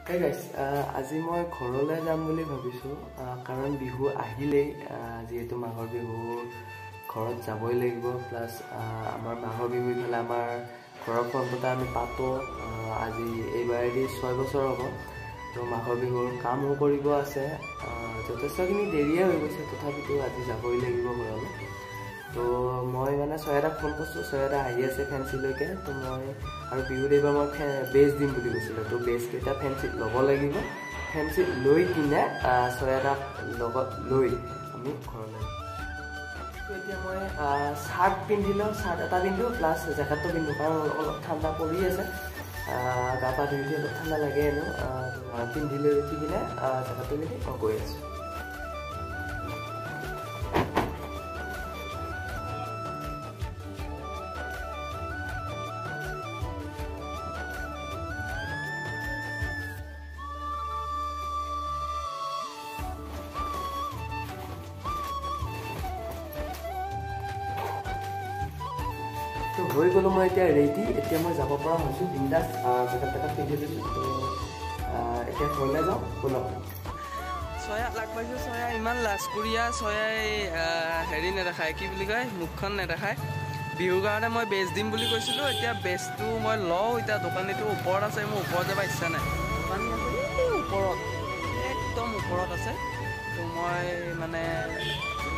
Hey guys, আজি মই ঘৰলৈ যাম বুলি ভাবিছো কাৰণ বিহু আহিলেই যেহেতু মাঘৰ বিহু ঘৰত যাবই লাগিব প্লাস আমাৰ মাঘৰ বিহু ইফালে আমাৰ ঘৰৰ ফ্ৰণ্টতে আমি পাতো আজি এইবাৰেদি 6 বছৰ হ'ব তো মাঘৰ বিহুৰ কামো কৰিব আছে যথেষ্টখিনি দেৰিয়ে হৈ গৈছে তথাপিতো আজি যাবই লাগিব ঘৰলৈ তো মই মানে সয়াৰা ফোন কৰিছো সয়াৰা আহি আছে ফেন্সি লৈকে তো মই আৰু বিহুৰ এইবাৰ মই বেজ দিম বুলি কৈছিল তো বেজ কেইটা ফেন্সি ল'ব লাগিব ফেন্সি লৈ কিনে সয়াৰা লগত লৈ আমি ঘৰলৈ তো এতিয়া মই শাৰ্ট পিন্ধিলো শাৰ্ট এটা পিন্ধো প্লাস জেকেটটো পিন্ধো কাৰণ অলপ ঠাণ্ডা পৰি আছে গা পা ধুই অলপ ঠাণ্ডা লাগে এনো পিন্ধিলৈ উঠি কিনে জেকেটটো পিন্ধি মই গৈ আছো তো হৈ গ'লো মই এতিয়া ৰেডি এতিয়া মই যাব পৰা হৈছোঁ বিন্দাছ জেকেট পিন্ধি দিছোঁ তো এতিয়া ঘৰলৈ যাওঁ ব'লক ছয়া লাগ পাইছোঁ ছয়া ইমান লাজকুৰীয়া ছয়াই হেৰি নেদেখায় কি বুলি কয় মুখখন নেদেখায় বিহুৰ কাৰণে মই বেজ দিম বুলি কৈছিলোঁ এতিয়া বেজটো মই লওঁ এতিয়া দোকানীটো ওপৰত আছে মোৰ ওপৰত যাব ইচ্ছা নাই দোকানী আছে ওপৰত একদম ওপৰত আছে তো মই মানে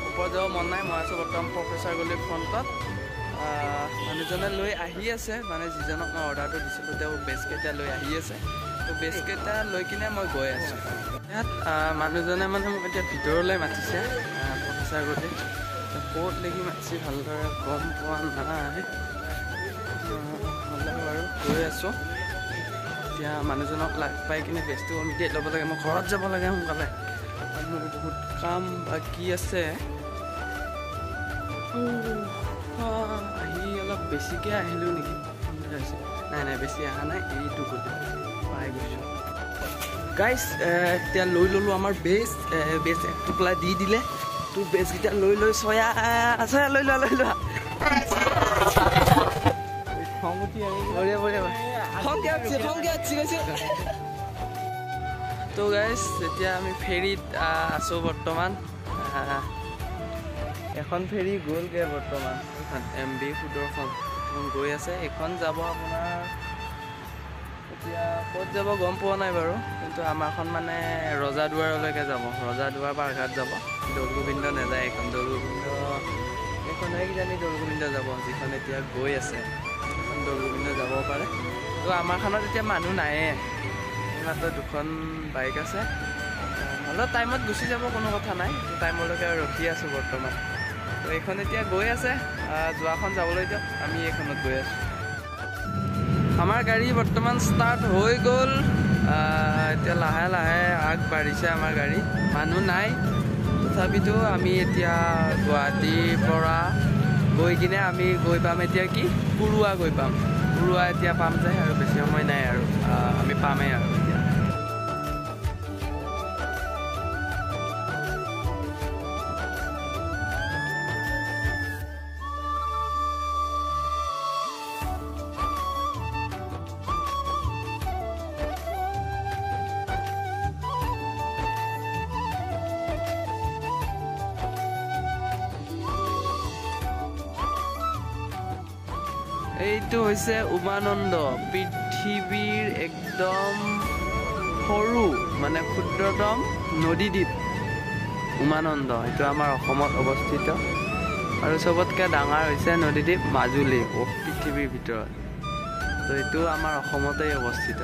ওপৰত যাব মন নাই মই আছোঁ বৰ্তমান প্ৰফেচাৰ গলিৰ ফ্ৰণ্টত মানুহজনে লৈ আহি আছে মানে যিজনক মই অৰ্ডাৰটো দিছিলোঁ তেওঁ বেজকেইটা লৈ আহি আছে তো বেজকেইটা লৈ কিনে মই গৈ আছোঁ ইয়াত মানুহজনে মানে মোক এতিয়া ভিতৰলৈ মাতিছে প্ৰফেচাৰ গলি ক'ত লাগি মাতিছে ভালদৰে গম পোৱা নাই হ'লে বাৰু গৈ আছোঁ এতিয়া মানুহজনক লাগ পাই কিনে বেজটো অমিডিয়েট ল'ব লাগে মই ঘৰত যাব লাগে সোনকালে মোৰ বহুত কাম বাকী আছে আহি অলপ বেছিকৈ আহিলোঁ নেকি নাই নাই বেছি অহা নাই এইটো গ'লে পাই গৈছোঁ গাইজ এতিয়া লৈ ল'লোঁ আমাৰ বেজ বেজ এক টোপলা দি দিলে তোৰ বেজকেইটা লৈ লৈ ছয়া লৈ লোৱা তো গাইজ এতিয়া আমি ফেৰীত আছোঁ বৰ্তমান এখন ফেৰী গ'লগৈ বৰ্তমান MB সুদৰ্শন গৈ আছে এখন যাব আপোনাৰ এতিয়া ক'ত যাব গম পোৱা নাই বাৰু কিন্তু আমাৰখন মানে ৰজাদুৱাৰলৈকে যাব ৰজাদুৱাৰ পাৰঘাট যাব দৌলগোবিন্দ নাযায় এখন দৌলগোবিন্দ এইখনহে কিজানি দৌলগোবিন্দ যাব যিখন এতিয়া গৈ আছে এখন দৌলগোবিন্দ যাব পাৰে তো আমাৰখনত এতিয়া মানুহ নায়ে মাত্ৰ দুখন বাইক আছে হ'লেও টাইমত গুচি যাব কোনো কথা নাই টাইমলৈকে ৰখি আছোঁ বৰ্তমান তো এইখন এতিয়া গৈ আছে যোৱাখন যাবলৈ দিয়ক আমি এইখনত গৈ আছোঁ আমাৰ গাড়ী বৰ্তমান ষ্টাৰ্ট হৈ গ'ল এতিয়া লাহে লাহে আগবাঢ়িছে আমাৰ গাড়ী মানুহ নাই তথাপিতো আমি এতিয়া গুৱাহাটীৰ পৰা গৈ কিনে আমি গৈ পাম এতিয়া কি পুৰুৱা গৈ পাম পুৰুৱা এতিয়া পাম যে আৰু বেছি সময় নাই আৰু আমি পামেই আৰু এতিয়া এইটো হৈছে উমানন্দ পৃথিৱীৰ একদম সৰু মানে ক্ষুদ্ৰতম নদীদ্বীপ উমানন্দ এইটো আমাৰ অসমত অৱস্থিত আৰু চবতকৈ ডাঙৰ হৈছে নদীদ্বীপ মাজুলী পৃথিৱীৰ ভিতৰত তো এইটো আমাৰ অসমতেই অৱস্থিত